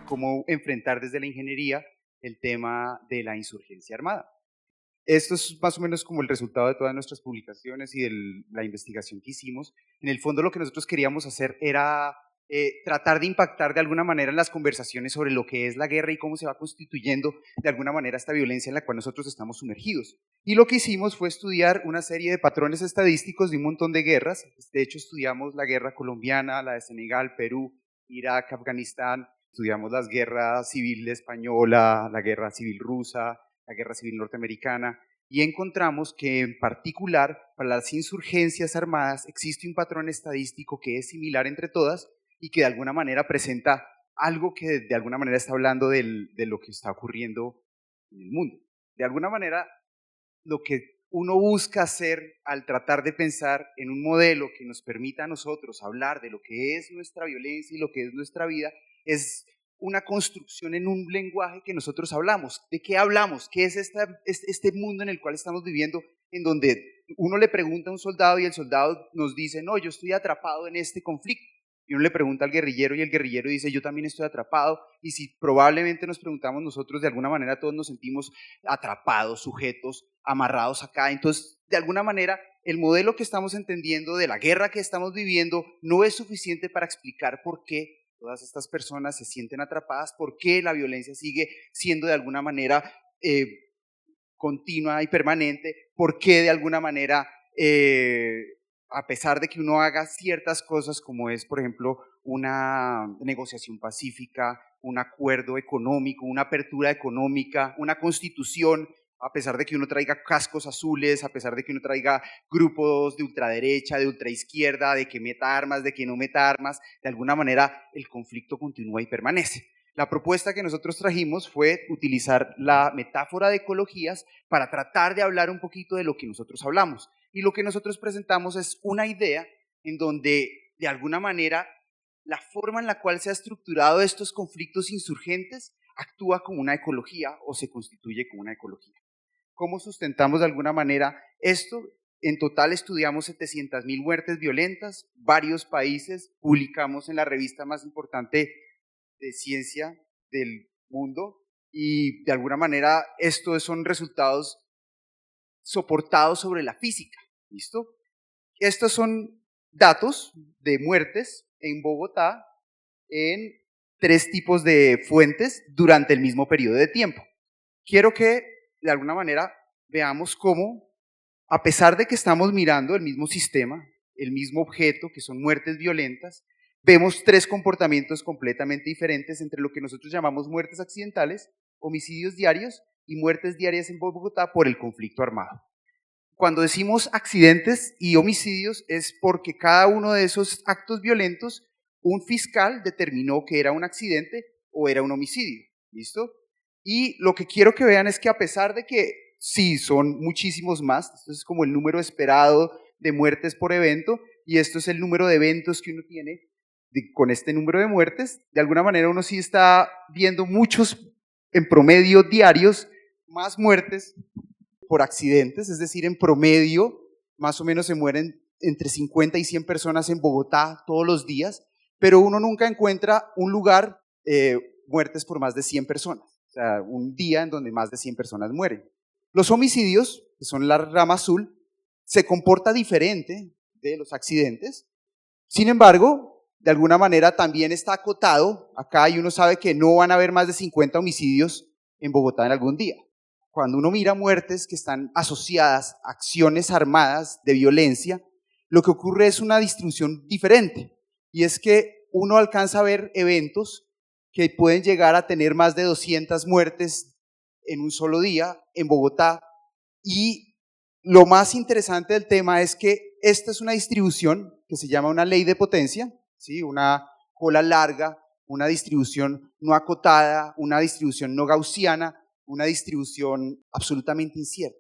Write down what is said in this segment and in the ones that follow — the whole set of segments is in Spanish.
cómo enfrentar desde la ingeniería el tema de la insurgencia armada. Esto es más o menos como el resultado de todas nuestras publicaciones y de la investigación que hicimos. En el fondo lo que nosotros queríamos hacer era tratar de impactar de alguna manera en las conversaciones sobre lo que es la guerra y cómo se va constituyendo de alguna manera esta violencia en la cual nosotros estamos sumergidos. Y lo que hicimos fue estudiar una serie de patrones estadísticos de un montón de guerras. De hecho, estudiamos la guerra colombiana, la de Senegal, Perú, Irak, Afganistán. Estudiamos las guerras civil española, la guerra civil rusa, la guerra civil norteamericana, y encontramos que en particular para las insurgencias armadas existe un patrón estadístico que es similar entre todas y que de alguna manera presenta algo que de alguna manera está hablando de lo que está ocurriendo en el mundo. De alguna manera, lo que uno busca hacer al tratar de pensar en un modelo que nos permita a nosotros hablar de lo que es nuestra violencia y lo que es nuestra vida es una construcción en un lenguaje que nosotros hablamos. ¿De qué hablamos? ¿Qué es este mundo en el cual estamos viviendo, en donde uno le pregunta a un soldado y el soldado nos dice, no, yo estoy atrapado en este conflicto? Y uno le pregunta al guerrillero y el guerrillero dice, yo también estoy atrapado. Y si probablemente nos preguntamos nosotros, de alguna manera todos nos sentimos atrapados, sujetos, amarrados acá. Entonces, de alguna manera, el modelo que estamos entendiendo de la guerra que estamos viviendo no es suficiente para explicar por qué todas estas personas se sienten atrapadas, por qué la violencia sigue siendo de alguna manera continua y permanente, por qué de alguna manera, a pesar de que uno haga ciertas cosas como es, por ejemplo, una negociación pacífica, un acuerdo económico, una apertura económica, una constitución, a pesar de que uno traiga cascos azules, a pesar de que uno traiga grupos de ultraderecha, de ultraizquierda, de que meta armas, de que no meta armas, de alguna manera el conflicto continúa y permanece. La propuesta que nosotros trajimos fue utilizar la metáfora de ecologías para tratar de hablar un poquito de lo que nosotros hablamos. Y lo que nosotros presentamos es una idea en donde, de alguna manera, la forma en la cual se ha estructurado estos conflictos insurgentes actúa como una ecología o se constituye como una ecología. ¿Cómo sustentamos de alguna manera esto? En total estudiamos 700.000 muertes violentas, varios países, publicamos en la revista más importante de ciencia del mundo y de alguna manera estos son resultados soportados sobre la física, ¿listo? Estos son datos de muertes en Bogotá en 3 tipos de fuentes durante el mismo periodo de tiempo. Quiero que de alguna manera veamos cómo, a pesar de que estamos mirando el mismo sistema, el mismo objeto, que son muertes violentas, vemos 3 comportamientos completamente diferentes entre lo que nosotros llamamos muertes accidentales, homicidios diarios y muertes diarias en Bogotá por el conflicto armado. Cuando decimos accidentes y homicidios es porque cada uno de esos actos violentos, un fiscal determinó que era un accidente o era un homicidio, ¿listo? Y lo que quiero que vean es que a pesar de que sí, son muchísimos más, esto es como el número esperado de muertes por evento, y esto es el número de eventos que uno tiene con este número de muertes, de alguna manera uno sí está viendo muchos, en promedio diarios, más muertes por accidentes, es decir, en promedio más o menos se mueren entre 50 y 100 personas en Bogotá todos los días, pero uno nunca encuentra un lugar, muertes por más de 100 personas, o sea, un día en donde más de 100 personas mueren. Los homicidios, que son la rama azul, se comporta diferente de los accidentes, sin embargo, de alguna manera también está acotado acá y uno sabe que no van a haber más de 50 homicidios en Bogotá en algún día. Cuando uno mira muertes que están asociadas a acciones armadas de violencia, lo que ocurre es una distribución diferente, y es que uno alcanza a ver eventos que pueden llegar a tener más de 200 muertes en un solo día en Bogotá, y lo más interesante del tema es que esta es una distribución que se llama una ley de potencia, ¿sí? Una cola larga, una distribución no acotada, una distribución no gaussiana, una distribución absolutamente incierta,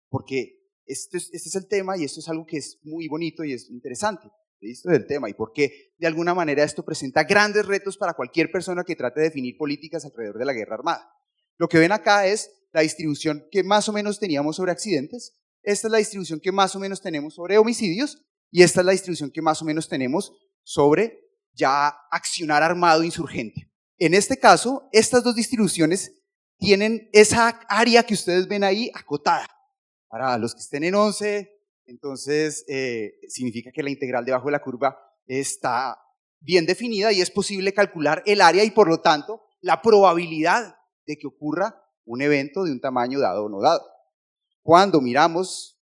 porque este es el tema y esto es algo que es muy bonito y es interesante, ¿listo? Del tema, y porque de alguna manera esto presenta grandes retos para cualquier persona que trate de definir políticas alrededor de la guerra armada. Lo que ven acá es la distribución que más o menos teníamos sobre accidentes, esta es la distribución que más o menos tenemos sobre homicidios y esta es la distribución que más o menos tenemos sobre ya accionar armado insurgente. En este caso, estas dos distribuciones tienen esa área que ustedes ven ahí acotada. Para los que estén en 11, entonces significa que la integral debajo de la curva está bien definida y es posible calcular el área y por lo tanto la probabilidad de que ocurra un evento de un tamaño dado o no dado. Cuando miramos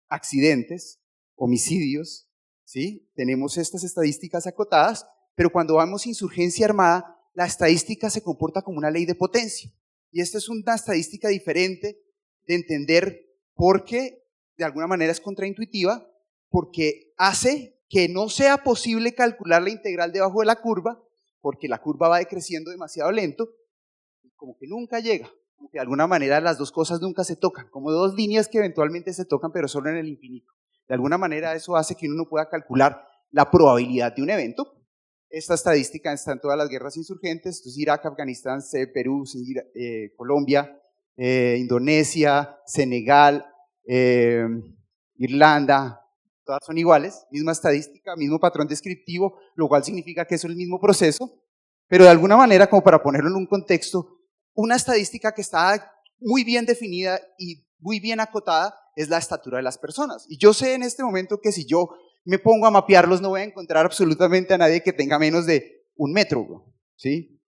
accidentes, homicidios, ¿sí? Tenemos estas estadísticas acotadas, pero cuando vemos insurgencia armada, la estadística se comporta como una ley de potencia. Y esta es una estadística diferente de entender por qué de alguna manera es contraintuitiva, porque hace que no sea posible calcular la integral debajo de la curva, porque la curva va decreciendo demasiado lento, y como que nunca llega, como que de alguna manera las dos cosas nunca se tocan, como dos líneas que eventualmente se tocan, pero solo en el infinito. De alguna manera eso hace que uno no pueda calcular la probabilidad de un evento. Esta estadística está en todas las guerras insurgentes, entonces Irak, Afganistán, Perú, Colombia, Indonesia, Senegal, Irlanda, todas son iguales, misma estadística, mismo patrón descriptivo, lo cual significa que es el mismo proceso, pero de alguna manera, como para ponerlo en un contexto, una estadística que está muy bien definida y muy bien acotada es la estatura de las personas. Y yo sé en este momento que si yo me pongo a mapearlos no voy a encontrar absolutamente a nadie que tenga menos de 1 metro, ¿sí?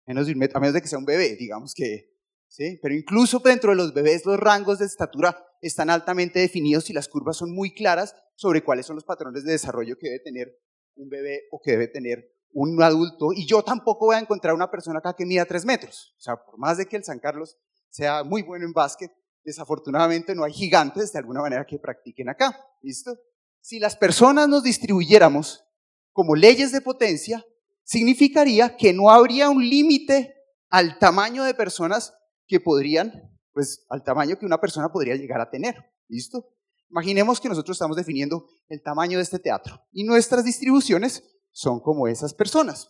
Menos de 1 metro, a menos de que sea un bebé, digamos que, ¿sí? Pero incluso dentro de los bebés los rangos de estatura están altamente definidos y las curvas son muy claras sobre cuáles son los patrones de desarrollo que debe tener un bebé o que debe tener un adulto. Y yo tampoco voy a encontrar una persona acá que mida 3 metros. O sea, por más de que el San Carlos sea muy bueno en básquet, desafortunadamente no hay gigantes de alguna manera que practiquen acá. ¿Listo? Si las personas nos distribuyéramos como leyes de potencia, significaría que no habría un límite al tamaño de personas que podrían, pues al tamaño que una persona podría llegar a tener. ¿Listo? Imaginemos que nosotros estamos definiendo el tamaño de este teatro y nuestras distribuciones son como esas personas.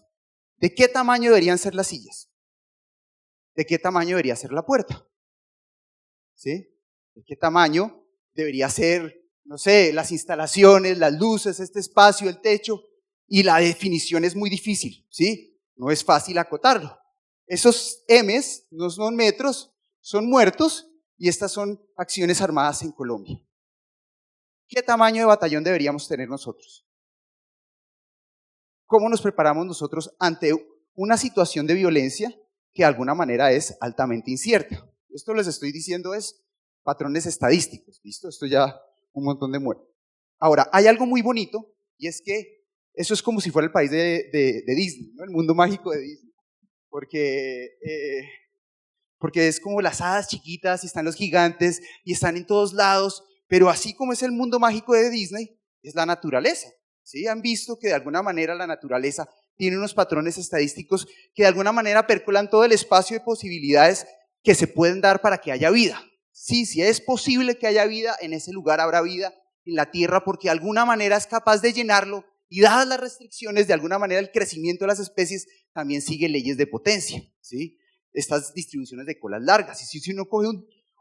¿De qué tamaño deberían ser las sillas? ¿De qué tamaño debería ser la puerta? ¿Sí? ¿De qué tamaño debería ser, no sé, las instalaciones, las luces, este espacio, el techo? Y la definición es muy difícil, ¿sí? No es fácil acotarlo. Esos M's no son metros, son muertos y estas son acciones armadas en Colombia. ¿Qué tamaño de batallón deberíamos tener nosotros? ¿Cómo nos preparamos nosotros ante una situación de violencia que de alguna manera es altamente incierta? Esto les estoy diciendo es patrones estadísticos, ¿listo? Esto ya un montón de muertos. Ahora, hay algo muy bonito y es que eso es como si fuera el país de Disney, ¿no? El mundo mágico de Disney, porque es como las hadas chiquitas y están los gigantes y están en todos lados, pero así como es el mundo mágico de Disney, es la naturaleza. ¿Sí? Han visto que de alguna manera la naturaleza tiene unos patrones estadísticos que de alguna manera percolan todo el espacio de posibilidades que se pueden dar para que haya vida. Sí, si es posible que haya vida, en ese lugar habrá vida en la Tierra porque de alguna manera es capaz de llenarlo y dadas las restricciones, de alguna manera el crecimiento de las especies también sigue leyes de potencia, ¿sí? Estas distribuciones de colas largas. Y si uno coge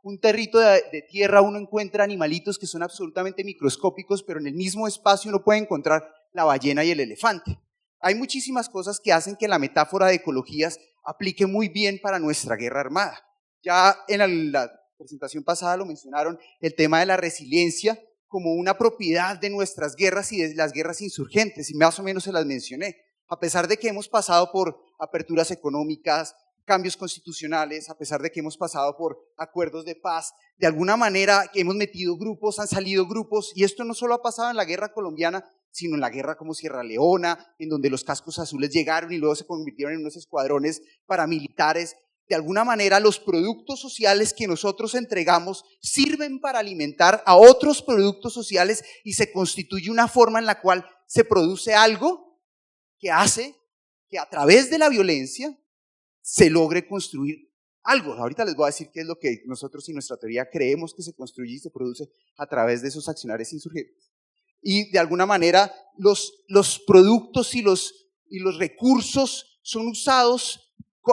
un territo de tierra, uno encuentra animalitos que son absolutamente microscópicos, pero en el mismo espacio uno puede encontrar la ballena y el elefante. Hay muchísimas cosas que hacen que la metáfora de ecologías aplique muy bien para nuestra guerra armada. Ya en la presentación pasada lo mencionaron, el tema de la resiliencia como una propiedad de nuestras guerras y de las guerras insurgentes, y más o menos se las mencioné. A pesar de que hemos pasado por aperturas económicas, cambios constitucionales, a pesar de que hemos pasado por acuerdos de paz, de alguna manera que hemos metido grupos, han salido grupos, y esto no solo ha pasado en la guerra colombiana, sino en la guerra como Sierra Leona, en donde los cascos azules llegaron y luego se convirtieron en unos escuadrones paramilitares. De alguna manera los productos sociales que nosotros entregamos sirven para alimentar a otros productos sociales y se constituye una forma en la cual se produce algo que hace que a través de la violencia se logre construir algo. Ahorita les voy a decir qué es lo que nosotros y nuestra teoría creemos que se construye y se produce a través de esos accionarios insurgentes. Y de alguna manera los productos y los recursos son usados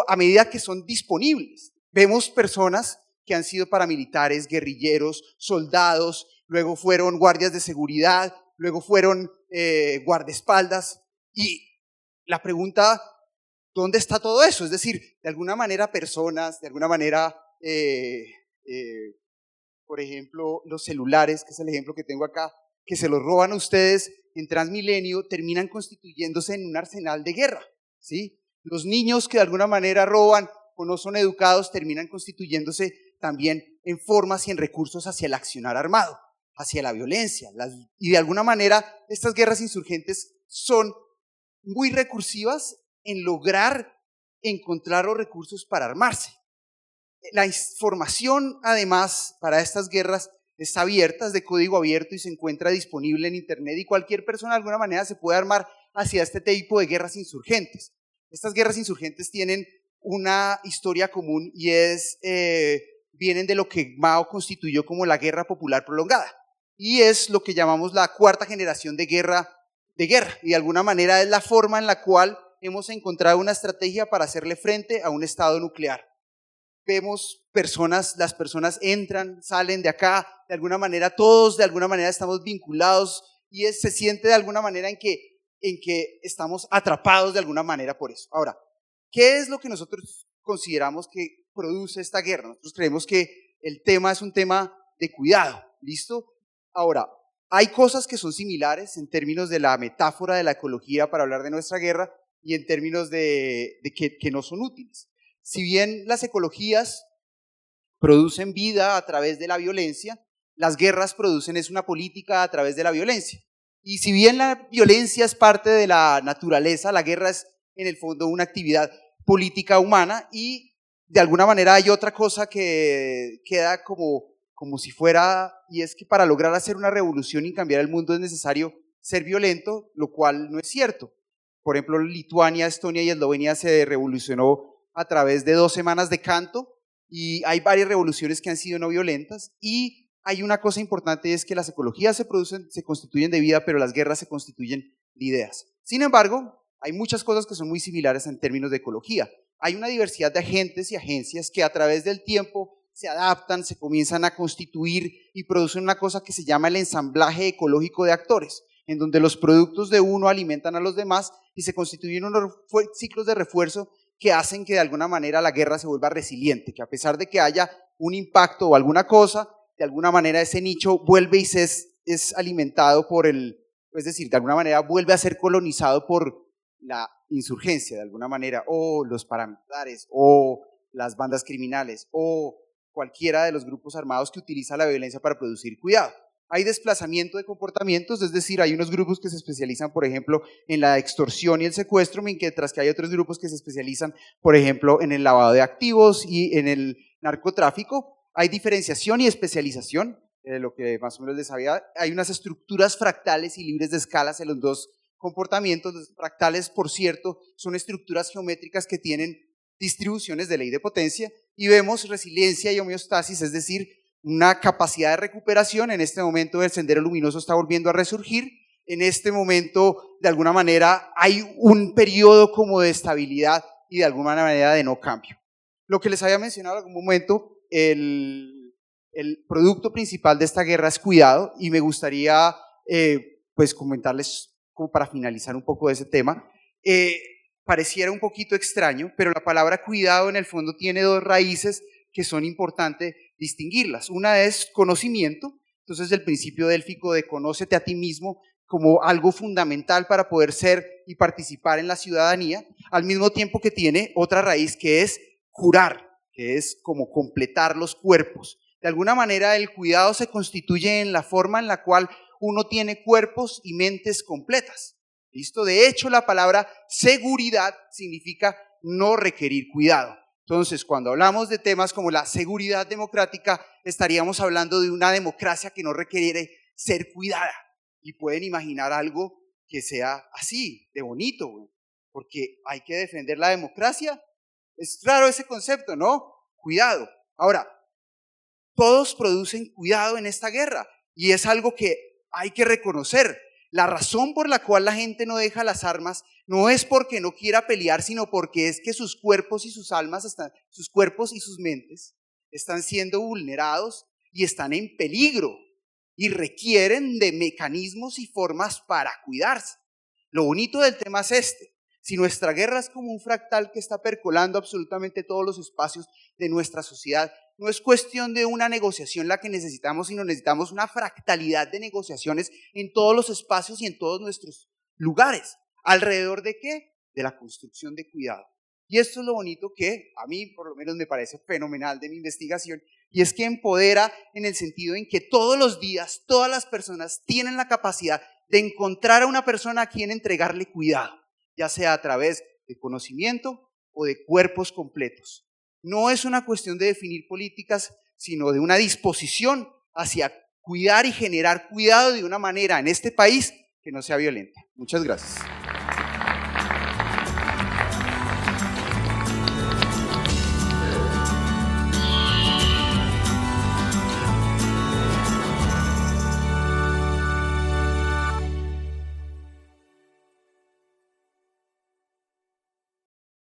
a medida que son disponibles. Vemos personas que han sido paramilitares, guerrilleros, soldados, luego fueron guardias de seguridad, luego fueron guardaespaldas. Y la pregunta ¿dónde está todo eso? Es decir, de alguna manera personas, de alguna manera, por ejemplo, los celulares, que es el ejemplo que tengo acá, que se los roban a ustedes en Transmilenio, terminan constituyéndose en un arsenal de guerra, ¿sí? Los niños que de alguna manera roban o no son educados terminan constituyéndose también en formas y en recursos hacia el accionar armado, hacia la violencia. Y de alguna manera estas guerras insurgentes son muy recursivas en lograr encontrar los recursos para armarse. La información, además, para estas guerras es abierta, es de código abierto y se encuentra disponible en internet y cualquier persona de alguna manera se puede armar hacia este tipo de guerras insurgentes. Estas guerras insurgentes tienen una historia común y vienen de lo que Mao constituyó como la guerra popular prolongada y es lo que llamamos la cuarta generación de guerra y de alguna manera es la forma en la cual hemos encontrado una estrategia para hacerle frente a un estado nuclear. Vemos personas, las personas entran, salen de acá, de alguna manera todos de alguna manera estamos vinculados y se siente de alguna manera en que estamos atrapados de alguna manera por eso. Ahora, ¿qué es lo que nosotros consideramos que produce esta guerra? Nosotros creemos que el tema es un tema de cuidado, ¿listo? Ahora, hay cosas que son similares en términos de la metáfora de la ecología para hablar de nuestra guerra y en términos de que no son útiles. Si bien las ecologías producen vida a través de la violencia, las guerras producen una política a través de la violencia. Y si bien la violencia es parte de la naturaleza, la guerra es en el fondo una actividad política humana y de alguna manera hay otra cosa que queda como si fuera, y es que para lograr hacer una revolución y cambiar el mundo es necesario ser violento, lo cual no es cierto. Por ejemplo, Lituania, Estonia y Eslovenia se revolucionó a través de 2 semanas de canto y hay varias revoluciones que han sido no violentas y hay una cosa importante, es que las ecologías se constituyen de vida, pero las guerras se constituyen de ideas. Sin embargo, hay muchas cosas que son muy similares en términos de ecología. Hay una diversidad de agentes y agencias que a través del tiempo se adaptan, se comienzan a constituir y producen una cosa que se llama el ensamblaje ecológico de actores, en donde los productos de uno alimentan a los demás y se constituyen unos ciclos de refuerzo que hacen que de alguna manera la guerra se vuelva resiliente, que a pesar de que haya un impacto o alguna cosa, de alguna manera ese nicho vuelve y es alimentado es decir, de alguna manera vuelve a ser colonizado por la insurgencia de alguna manera, o los paramilitares, o las bandas criminales, o cualquiera de los grupos armados que utiliza la violencia para producir cuidado. Hay desplazamiento de comportamientos, es decir, hay unos grupos que se especializan, por ejemplo, en la extorsión y el secuestro, mientras que hay otros grupos que se especializan, por ejemplo, en el lavado de activos y en el narcotráfico. Hay diferenciación y especialización, lo que más o menos les había. Hay unas estructuras fractales y libres de escalas en los dos comportamientos. Los fractales, por cierto, son estructuras geométricas que tienen distribuciones de ley de potencia y vemos resiliencia y homeostasis, es decir, una capacidad de recuperación. En este momento el sendero luminoso está volviendo a resurgir, en este momento de alguna manera hay un periodo como de estabilidad y de alguna manera de no cambio. Lo que les había mencionado en algún momento, el producto principal de esta guerra es cuidado y me gustaría pues comentarles como para finalizar un poco de ese tema. Pareciera un poquito extraño, pero la palabra cuidado en el fondo tiene 2 raíces que son importantes distinguirlas. Una es conocimiento, entonces el principio délfico de conócete a ti mismo como algo fundamental para poder ser y participar en la ciudadanía, al mismo tiempo que tiene otra raíz que es curar, que es como completar los cuerpos. De alguna manera el cuidado se constituye en la forma en la cual uno tiene cuerpos y mentes completas. ¿Listo? De hecho, la palabra seguridad significa no requerir cuidado. Entonces, cuando hablamos de temas como la seguridad democrática, estaríamos hablando de una democracia que no requiere ser cuidada. Y pueden imaginar algo que sea así, de bonito, porque hay que defender la democracia. Es raro ese concepto, ¿no? Cuidado. Ahora, todos producen cuidado en esta guerra y es algo que hay que reconocer. La razón por la cual la gente no deja las armas no es porque no quiera pelear, sino porque es que sus cuerpos y sus almas, sus cuerpos y sus mentes están siendo vulnerados y están en peligro y requieren de mecanismos y formas para cuidarse. Lo bonito del tema es este. Si nuestra guerra es como un fractal que está percolando absolutamente todos los espacios de nuestra sociedad, no es cuestión de una negociación la que necesitamos, sino necesitamos una fractalidad de negociaciones en todos los espacios y en todos nuestros lugares. ¿Alrededor de qué? De la construcción de cuidado. Y esto es lo bonito que a mí por lo menos me parece fenomenal de mi investigación, y es que empodera en el sentido en que todos los días, todas las personas tienen la capacidad de encontrar a una persona a quien entregarle cuidado, ya sea a través de conocimiento o de cuerpos completos. No es una cuestión de definir políticas, sino de una disposición hacia cuidar y generar cuidado de una manera en este país que no sea violenta. Muchas gracias.